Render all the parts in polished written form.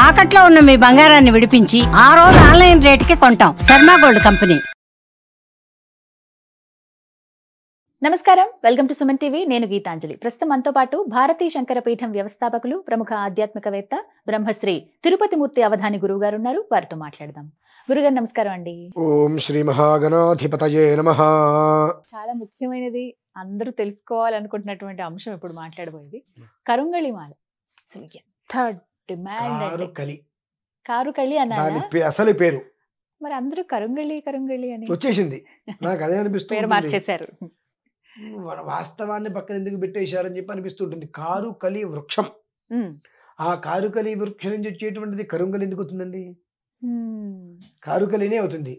తాకట్లో ఉన్న మీ బంగారాన్ని విడిపించి ఆ రోజు ఆన్లైన్ రేటుకి కొంటాం. Sharma gold company. నమస్కారం, వెల్కమ్ టు సుమన్ టీవీ. నేను గీతాంజలి. ప్రస్తుతం మనతో పాటు భారతీ శంకర పీఠం వ్యవస్థాపకులు, ప్రముఖ ఆధ్యాత్మికవేత్త, బ్రహ్మశ్రీ తిరుపతి మూర్తి అవధాని గురువు గారు ఉన్నారు. వారితో మాట్లాడదాం. గురుగారు నమస్కారం అండి. ఓం శ్రీ మహాగణాధిపతయే నమః. చాలా ముఖ్యమైనది, అందరూ తెలుసుకోవాలనుకుంటున్నటువంటి అంశం ఇప్పుడు మాట్లాడబోయేది కరుంగళి మాల. అసలు ఎంత డిమాండ్ అంటే కారుకళి అన్నారా? అసలు పేరు మరి అందరూ కరుంగళి కరుంగళి అని వచ్చేసింది. నాకు అదే అనిపిస్తుంది, పేరు మార్చేశారు. వాస్తవాన్ని పక్కన ఎందుకు పెట్టేశారని చెప్పి అనిపిస్తుంటుంది. కారుకలి వృక్షం, ఆ కారుకలి వృక్షం నుంచి వచ్చేటువంటిది కరుంగలి ఎందుకు అవుతుందండి? కారుకలినే అవుతుంది.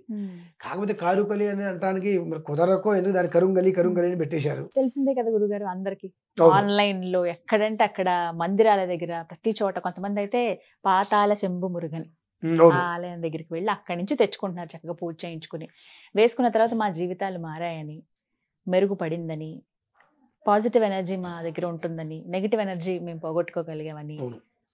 కాకపోతే కారుకలి అని అంటానికి కుదరకో ఎందుకు దాని కరుంగలి కరుంగలి అని పెట్టేశారు. తెలిసిందే కదా గురుగారు అందరికి. ఆన్లైన్ లో ఎక్కడంటే అక్కడ మందిరాల దగ్గర ప్రతి చోట, కొంతమంది అయితే పాతాల శంభు మురుగన్ ఆలయం దగ్గరికి వెళ్ళి అక్కడి నుంచి తెచ్చుకుంటున్నారు, చక్కగా పూజ చేయించుకుని వేసుకున్న తర్వాత మా జీవితాలు మారాయని, మెరుగుపడిందని, పాజిటివ్ ఎనర్జీ మా దగ్గర ఉంటుందని, నెగిటివ్ ఎనర్జీ మేము పోగొట్టుకోగలిగామని,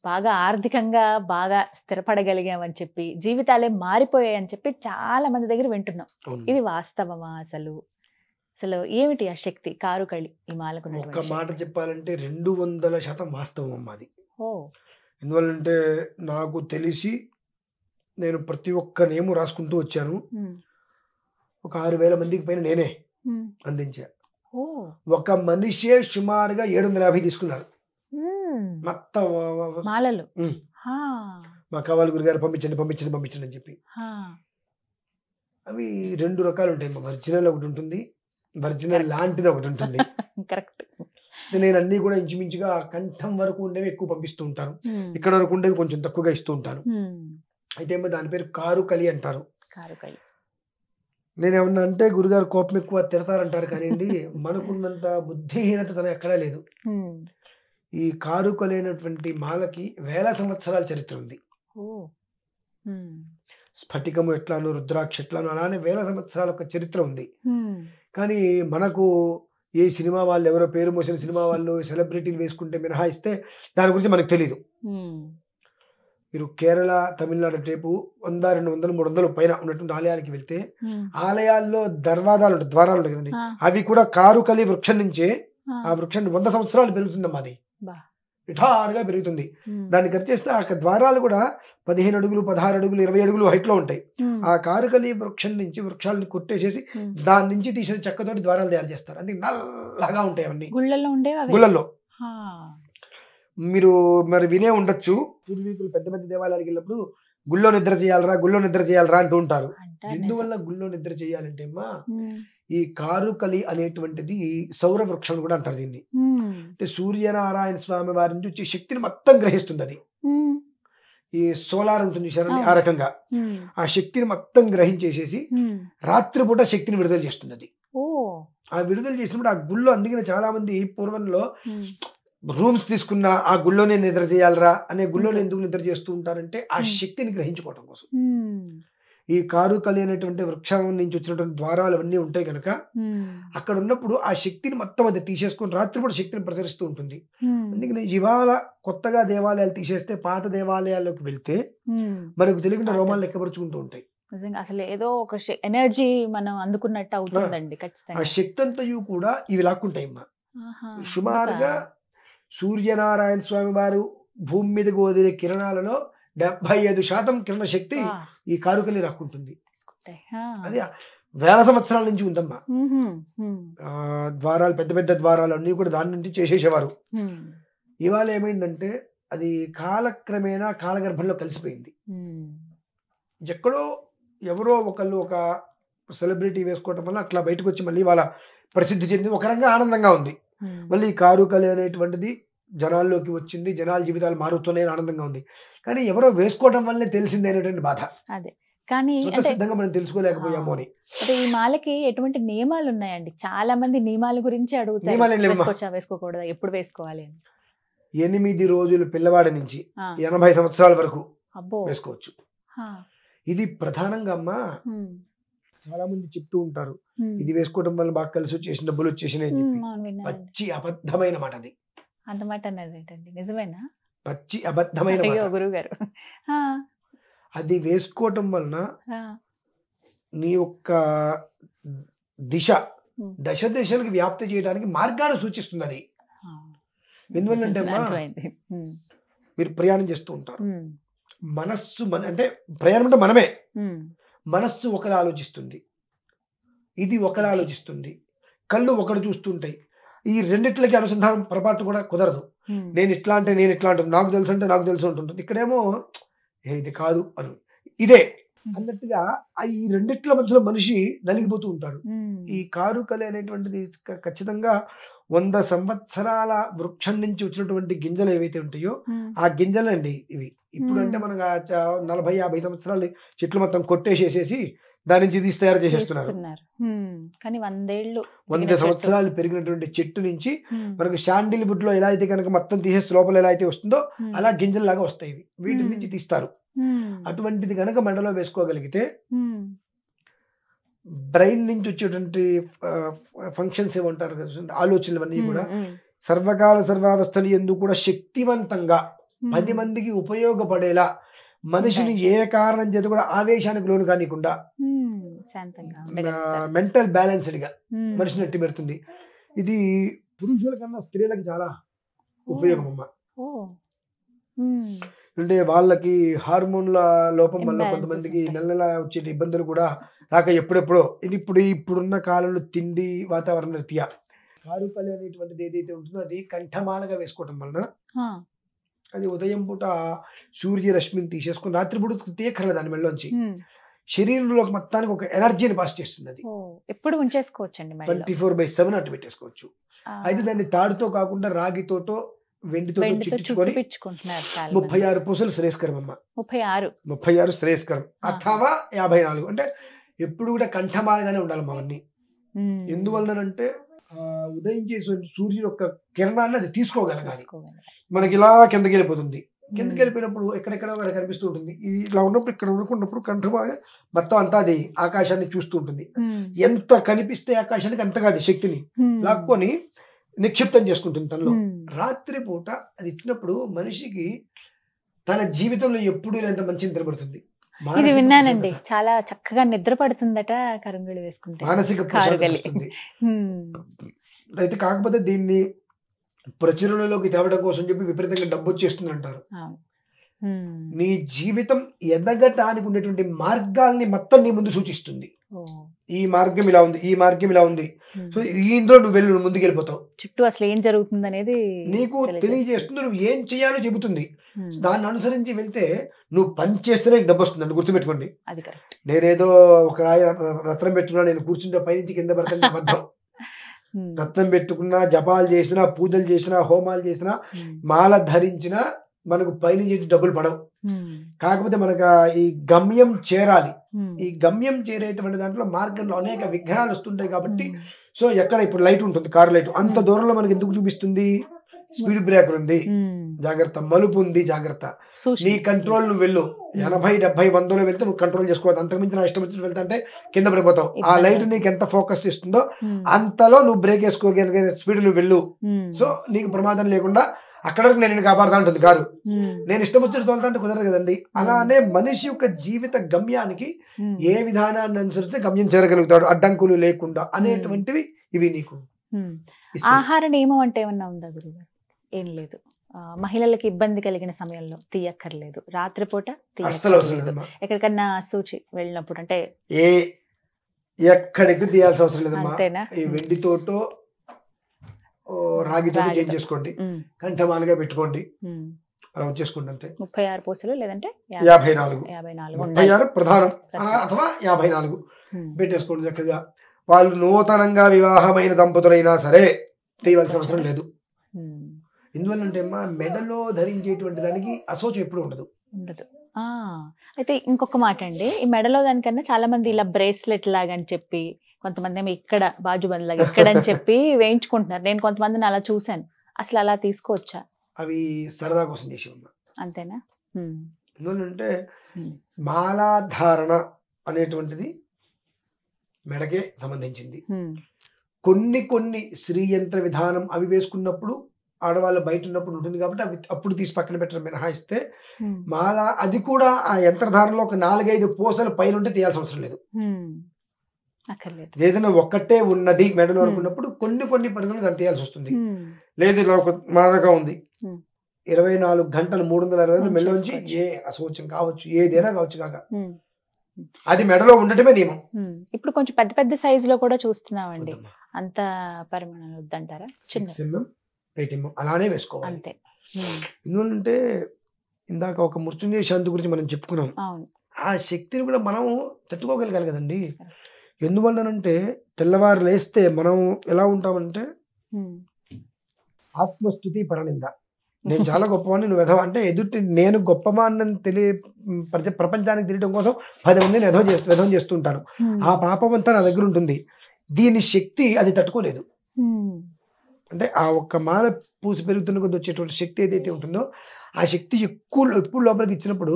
బాగా ఆర్థికంగా బాగా స్థిరపడగలిగామని చెప్పి, జీవితాలే మారిపోయాయని చెప్పి చాలా మంది దగ్గర వింటున్నాం. ఇది వాస్తవమా? అసలు అసలు ఏమిటి ఆ శక్తి కారుకళి ఈ మాలకు? ఒక మాట చెప్పాలంటే 200% వాస్తవం అమ్మా అది. ఓ, ఎందువల్లంటే నాకు తెలిసి నేను ప్రతి ఒక్క నేము రాసుకుంటూ వచ్చాను. ఒక 6,000 మందికి పైన నేనే అందించా. ఒక మనిషే సుమారుగా 750 తీసుకున్నారు మొత్తం మాలలు. మా కావాలి గురుగారు పంపించండి పంపించండి పంపించండి అని చెప్పి. అవి 2 రకాలు ఉంటాయి. ఒరిజినల్ ఒకటి ఉంటుంది, ఒరిజినల్ లాంటిది ఒకటి ఉంటుంది. కరెక్ట్. నేను అన్ని కూడా ఇంచుమించుగా కంఠం వరకు ఉండేవి ఎక్కువ పంపిస్తూ ఉంటాను, ఇక్కడ వరకు ఉండేవి కొంచెం తక్కువగా ఇస్తూ ఉంటాను. అయితే ఏమో దాని పేరు కారుకలి అంటారు. కారుకళి. నేనేమన్నా అంటే గురుగారు కోపం ఎక్కువ తిడతారంటారు, కానివ్వండి మనకున్నంత బుద్ధిహీనత తన ఎక్కడా లేదు. ఈ కారుకలి అయినటువంటి మాలకి వేల సంవత్సరాల చరిత్ర ఉంది. స్ఫటికము ఎట్లాను, రుద్రాక్ష ఎట్లాను, అలానే వేల సంవత్సరాల ఒక చరిత్ర ఉంది. కానీ మనకు ఏ సినిమా వాళ్ళు, ఎవరో పేరు మోసిన సినిమా వాళ్ళు, సెలబ్రిటీలు వేసుకుంటే మినహాయిస్తే దాని గురించి మనకు తెలీదు. మీరు కేరళ, తమిళనాడు టైపు 100, 200, 300 పైన ఉన్నటువంటి ఆలయాలకి వెళ్తే ఆలయాల్లో ద్వారాలు ఉంటాయి కదండి, అవి కూడా కారుకలి వృక్షం నుంచే, ఆ వృక్షాన్ని 100 సంవత్సరాలు పెరుగుతుందమ్మా. అది నిఠారుగా పెరుగుతుంది. దాన్ని కరిచేస్తే ఆ ద్వారాలు కూడా 15 అడుగులు, 16 అడుగులు, 20 అడుగులు హైట్ లో ఉంటాయి. ఆ కారుకలి వృక్షం నుంచి వృక్షాలను కొట్టేసేసి దాని నుంచి తీసిన చెక్కతోటి ద్వారాలు తయారు చేస్తారు. అది నల్లగా ఉంటాయి అవన్నీ గుళ్ళల్లో. మీరు మరి వినే ఉండొచ్చు, పూర్వీకులు పెద్ద పెద్ద దేవాలయాలకు వెళ్ళినప్పుడు గుళ్ళో నిద్ర చేయాలరా, గుళ్ళో నిద్ర చేయాలరా అంటూ ఉంటారు. ఎందువల్ల గుళ్ళో నిద్ర చేయాలంటే అమ్మా, ఈ కారుకలి అనేటువంటిది సౌర వృక్షం కూడా అంటారు దీన్ని. అంటే సూర్యనారాయణ స్వామి వారి నుంచి వచ్చే శక్తిని మొత్తం గ్రహిస్తుంది అది. ఈ సోలార్ ఉంటుంది చూసారండి, ఆ రకంగా ఆ శక్తిని మొత్తం గ్రహించేసేసి రాత్రిపూట శక్తిని విడుదల చేస్తుంది అది. ఆ విడుదల చేసినప్పుడు ఆ గుళ్ళో, అందుకనే చాలా మంది పూర్వంలో రూమ్స్ తీసుకున్న ఆ గుళ్ళోనే నిద్ర చేయాలరా అనే గుళ్ళోనే ఎందుకు నిద్ర చేస్తూ ఉంటారంటే ఆ శక్తిని గ్రహించుకోవడం కోసం. ఈ కారుకలి అనేటువంటి వృక్షం నుంచి వచ్చినటువంటి ద్వారాలు అవన్నీ ఉంటాయి కనుక అక్కడ ఉన్నప్పుడు ఆ శక్తిని మొత్తం అది తీసేసుకుని రాత్రిపూట శక్తిని ప్రసరిస్తూ ఉంటుంది. అందుకని ఇవాళ కొత్తగా దేవాలయాలు తీసేస్తే పాత దేవాలయాల్లోకి వెళ్తే మనకు తెలియకుండా రోమాలు లెక్కపరుచుకుంటూ ఉంటాయి. అసలు ఏదో ఒక ఎనర్జీ మనం అందుకున్నట్టు అవుతుందండి. ఆ శక్తి అంతయు కూడా ఇవి లాక్కుంటాయి అమ్మా. సుమారుగా సూర్యనారాయణ స్వామి వారు భూమి మీదకి వదిలే కిరణాలలో 75% కిరణ శక్తి ఈ కారుకలి రాకుంటుంది. అది వేల సంవత్సరాల నుంచి ఉందమ్మా. ద్వారాలు, పెద్ద పెద్ద ద్వారాలు అన్ని కూడా దాని నుంచి చేసేసేవారు. ఇవాళ ఏమైందంటే అది కాలక్రమేణా కాలగర్భంలో కలిసిపోయింది. ఎక్కడో ఎవరో ఒకళ్ళు ఒక సెలబ్రిటీ వేసుకోవటం వల్ల అట్లా బయటకు వచ్చి మళ్ళీ వాళ్ళ ప్రసిద్ధి చెంది ఒక రంగా ఆనందంగా ఉంది. మళ్ళీ కారుకలి అనేటువంటిది జనాల్లోకి వచ్చింది, జనాల జీవితాలు మారుతున్నాయి, ఆనందంగా ఉంది. కానీ ఎవరో వేసుకోవడం వల్లే తెలిసింది అనేటువంటి బాధ. అదే కానీ సిద్ధంగా మనం తెలుసుకోలేకపోయాము అని. అంటే ఈ మాలకి ఎటువంటి నియమాలు ఉన్నాయండి? చాలా మంది నియమాల గురించి అడుగుతారు, వేసుకోకూడదా, ఎప్పుడు వేసుకోవాలి అని. 8 రోజులు పిల్లవాడి నుంచి 80 సంవత్సరాల వరకు వేసుకోవచ్చు. ఇది ప్రధానంగా అమ్మా చాలా మంది చెప్తూ ఉంటారు, ఇది వేసుకోవడం వల్ల బాగా కలిసి వచ్చేసిన డబ్బులు వచ్చేసినాయి అని చెప్పి. పచ్చి అబద్ధమైన మాట అది. అంత మాట అన్నది నిజమేనా? పచ్చి అబద్ధమైన అయ్యో మాట. గురువు గారు. అది వేసుకోవటం వలన నీ యొక్క దిశ దశ దిశలకు వ్యాప్తి చేయడానికి మార్గాన్ని సూచిస్తుంది అది. ఎందువల్లంటే అమ్మా మీరు ప్రయాణం చేస్తూ ఉంటారు, మనస్సు అంటే ప్రయాణం అంటే మనమే, మనస్సు ఒకలా ఆలోచిస్తుంది, ఇది ఒకలా ఆలోచిస్తుంది, కళ్ళు ఒకటి చూస్తుంటాయి. ఈ రెండిట్లకి అనుసంధానం పొరపాటు కూడా కుదరదు. నేను ఇట్లా అంటే నేను ఇట్లా అంటుంది, నాకు తెలుసు అంటే నాకు తెలుసు ఉంటుంటుంది. ఇక్కడేమో ఇది కాదు అను ఇదే అన్నట్టుగా ఈ రెండిట్ల మధ్యలో మనిషి నలిగిపోతూ ఉంటాడు. ఈ కారుకలి అనేటువంటిది ఖచ్చితంగా 100 సంవత్సరాల వృక్షం నుంచి వచ్చినటువంటి గింజలు ఏవైతే ఉంటాయో ఆ గింజలండి ఇవి. ఇప్పుడు అంటే మనకు 40-50 సంవత్సరాలు చెట్లు మొత్తం కొట్టేసేసేసి దాని నుంచి తీసి తయారు చేసేస్తున్నారు. కానీ 100 సంవత్సరాలు పెరిగినటువంటి చెట్టు నుంచి మనకు శాండిల్ వుడ్ లో ఎలా అయితే కనుక మొత్తం తీసేస్తే లోపల ఎలా అయితే వస్తుందో అలా గింజల్లాగా వస్తాయి. వీటి నుంచి తీస్తారు. అటువంటిది కనుక మెడలో వేసుకోగలిగితే బ్రెయిన్ నుంచి వచ్చేటువంటి ఫంక్షన్స్ ఏమంటారు కదా, ఆలోచనలు అన్నీ కూడా సర్వకాల సర్వావస్థలు ఎందుకు కూడా శక్తివంతంగా 10 మందికి ఉపయోగపడేలా మనిషిని ఏ కారణం చేత కూడా ఆవేశానికి లోను కానికుండా మెంటల్ బ్యాలెన్స్డ్ గా మనిషిని ఎట్టి పెడుతుంది. ఇది పురుషుల కన్నా స్త్రీలకు చాలా ఉపయోగం అమ్మ. అంటే వాళ్ళకి హార్మోన్ల లోపం వల్ల కొంతమందికి నెల నెల వచ్చే ఇబ్బందులు కూడా రాక ఎప్పుడెప్పుడో ఇప్పుడున్న కాలంలో తిండి వాతావరణ రీత్యా కారుకలి అనేటువంటిది ఏదైతే ఉంటుందో అది కంఠమాలగా వేసుకోవటం వలన అది ఉదయం పూట సూర్యరశ్మిని తీసేసుకుని రాత్రిపూట తీయక్కర్లేదు దాని మెళ్ళలోంచి శరీరంలోకి మొత్తానికి ఒక ఎనర్జీని పాస్ చేస్తుంది. అది ఎప్పుడు ఉంచేసుకోవచ్చండి, 24/7 అటు పెట్టేసుకోవచ్చు. అయితే దాన్ని తాడుతో కాకుండా రాగితోటో వెండితో చుట్టించుకొని 36 పూసలు శ్రేయస్కరం అమ్మ. 36 శ్రేయస్కరం అథవా 54. అంటే ఎప్పుడు కూడా కంఠమాలగానే ఉండాలి అవన్నీ. ఎందువల్లనంటే ఉదయం చేసే సూర్యుడు యొక్క కిరణాన్ని అది తీసుకోగలగాలి. మనకి ఇలా కిందకి వెళ్ళిపోతుంది. కిందకి వెళ్ళిపోయినప్పుడు ఎక్కడెక్కడ కనిపిస్తూ ఉంటుంది. ఇది ఇలా ఉన్నప్పుడు ఇక్కడ ఉన్నప్పుడు కంఠమాగా మొత్తం అంతా అది ఆకాశాన్ని చూస్తూ ఉంటుంది. ఎంత కనిపిస్తే ఆకాశానికి అంతగా అది శక్తిని లాక్కొని నిక్షిప్తం చేసుకుంటుంది తనలో. రాత్రిపూట అది ఇచ్చినప్పుడు మనిషికి తన జీవితంలో ఎప్పుడు ఎంత మంచి నిద్రపడుతుంది. ఇది విన్నానండి, చాలా చక్కగా నిద్ర పడుతుందట కరంగుళి వేసుకుంటే, మానసిక ప్రశాంతత. అయితే కాకపోతే దీన్ని ప్రచురణలోకి తేవడం కోసం చెప్పి విపరీతంగా డబ్బు వచ్చేస్తుంది అంటారు. నీ జీవితం ఎదగటానికి ఉండేటువంటి మార్గాల్ని మొత్తం నీ ముందు సూచిస్తుంది. ఈ మార్గం ఇలా ఉంది, ఈ మార్గం ఇలా ఉంది, సో ఇందులో నువ్వు వెళ్ళు, నువ్వు ముందుకు వెళ్ళిపోతావు. చుట్టూ అసలు ఏం జరుగుతుంది అనేది నీకు తెలియజేస్తుంది. నువ్వు ఏం చేయాలో చెబుతుంది. దాన్ని అనుసరించి వెళ్తే నువ్వు పని చేస్తేనే డబ్బు వస్తుంది అని గుర్తుపెట్టుకోండి. నేనేదో ఒక రాయి రత్నం పెట్టుకున్నా, నేను కూర్చుంటే పైనుంచి కింద పడతాను అబద్ధం. రత్నం పెట్టుకున్నా, జపాలు చేసినా, పూజలు చేసినా, హోమాలు చేసినా, మాల ధరించినా మనకు పైనుంచి డబ్బులు పడవు. కాకపోతే మనకు ఈ గమ్యం చేరాలి. ఈ గమ్యం చేరేటువంటి దాంట్లో మార్గంలో అనేక విఘ్నాలు వస్తుంటాయి. కాబట్టి సో ఎక్కడ ఇప్పుడు లైట్ ఉంటుంది, కారు లైట్, అంత దూరంలో మనకి ఎందుకు చూపిస్తుంది? స్పీడ్ బ్రేకర్ ఉంది, జాగ్రత్త, మలుపు ఉంది, జాగ్రత్త, నీ కంట్రోల్ నువ్వు వెళ్ళు. 80, 70, 100లో వెళ్తే నువ్వు కంట్రోల్ చేసుకోవాలి. అంతకుమించి నా ఇష్టం వచ్చినట్టు వెళ్తా అంటే కింద పడిపోతావు. ఆ లైట్ నీకు ఎంత ఫోకస్ ఇస్తుందో అంతలో నువ్వు బ్రేక్ వేసుకోగలిగే స్పీడ్ నువ్వు వెళ్ళు. సో నీకు ప్రమాదం లేకుండా అక్కడ వరకు నేను కాపాడుతా ఉంటుంది కారు. నేను ఇష్టం వచ్చినట్టు తోలుతా అంటే కుదరదు కదండి. అలానే మనిషి యొక్క జీవిత గమ్యానికి ఏ విధానాన్ని అనుసరిస్తే గమ్యం చేరగలుగుతాడు అడ్డంకులు లేకుండా అనేటువంటివి ఇవి నీకు. ఆహార నియమం అంటే ఏమన్నా ఉందా గురుగారు? ఏం లేదు. మహిళలకి ఇబ్బంది కలిగిన సమయంలో తీయక్కర్లేదు, రాత్రిపూట ఎక్కడికన్నా సూచి వెళ్ళినప్పుడు అంటే ఎక్కడికి తీయాల్సిన అవసరం లేదమ్మా. ఈ వెండితోటో రాగితో చేంజ్ చేసుకోండి, కంఠమాలుగా పెట్టుకోండి, అలా వచ్చేసుకోండి అంతే. 36 పూసలు లేదంటే 54 36 ప్రధానం అథవా 54 పెట్టేసుకోండి చక్కగా. వాళ్ళు నూతనంగా వివాహమైన దంపతులైనా సరే తీయవలసిన అవసరం లేదు. ఎందువల్లంటే అమ్మా మెడలో ధరించేటువంటి దానికి అశోచం ఎప్పుడు ఉండదు. అయితే ఇంకొక మాట అండి, ఈ మెడలో దానికన్నా చాలా మంది ఇలా బ్రేస్లెట్ లాగా అని చెప్పి, కొంతమంది ఏమో ఇక్కడ బాజుబంద్ లాగా ఇక్కడ అని చెప్పి వేయించుకుంటున్నారు. నేను కొంతమందిని అలా చూశాను. అసలు అలా తీసుకోవచ్చా? అవి సరదా కోసం చేసేవమ్మా. అంతేనా? ఎందుకంటే మాలాధారణ అనేటువంటిది మెడకే సంబంధించింది. కొన్ని శ్రీయంత్ర విధానం అవి వేసుకున్నప్పుడు ఆడవాళ్ళు బయట ఉన్నప్పుడు ఉంటుంది కాబట్టి అవి అప్పుడు తీసి పక్కన పెట్టడం మినహాయిస్తే మాల అది కూడా ఆ యంత్రధారణలో ఒక 4-5 పూసలు పైన ఉంటే తీయాల్సిన అవసరం లేదు. అక్కర్లేదు. ఏదైనా ఒక్కటే ఉన్నది మెడలో అనుకున్నప్పుడు కొన్ని పరిధులు దాన్ని తీయాల్సి వస్తుంది. లేదు ఇలా ఒక మాదగా ఉంది 24 గంటలు 360 మెడలో నుంచి ఏ అశోచం కావచ్చు ఏదైనా కావచ్చు కాక అది మెడలో ఉండటమే నియమం. ఇప్పుడు కొంచెం పెద్ద పెద్ద సైజ్ లో కూడా చూస్తున్నామండి. అంత పరిమాణాలు వద్దంటారా? 6 mm 8 mm అలానే వేసుకోవాలి అంతే. ఎందుకంటే ఇందాక ఒక మృత్యుంజయ శాంతి గురించి మనం చెప్పుకున్నాం. ఆ శక్తిని కూడా మనం తట్టుకోగలగాలి కదండి. ఎందువల్లనంటే తెల్లవారు లేస్తే మనం ఎలా ఉంటామంటే ఆత్మస్థుతి పరనింద. నేను చాలా గొప్పవాడిని నువ్వు ఎదవ అంటే ఎదుటి నేను గొప్పవాడిని ప్రపంచానికి తెలియడం కోసం 10 మందిని ఎదవం చేస్తుంటాను. ఆ పాపం అంతా నా దగ్గర ఉంటుంది. దీని శక్తి అది తట్టుకోలేదు. అంటే ఆ ఒక్క మాల పూసి పెరుగుతున్న కొద్ది వచ్చేటువంటి శక్తి ఏదైతే ఉంటుందో ఆ శక్తి ఎప్పుడు లోపలికి ఇచ్చినప్పుడు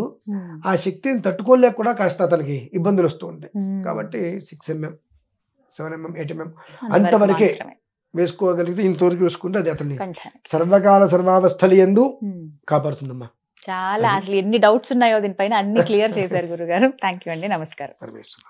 ఆ శక్తిని తట్టుకోలేక కూడా కాస్త అతనికి ఇబ్బందులు వస్తూ ఉంటాయి. కాబట్టి 6 mm 7 mm 8 mm అంతవరకే వేసుకోగలిగితే ఇంతవరకు వేసుకుంటే అది అతన్ని సర్వకాల సర్వావస్థలు యందు కాపాడుతుందమ్మా. చాలా అసలు ఎన్ని డౌట్స్ ఉన్నాయో దీనిపైన అన్ని క్లియర్ చేశారు గురుగారు. థ్యాంక్ యూ అండి. నమస్కారం. పరమేశ్వర.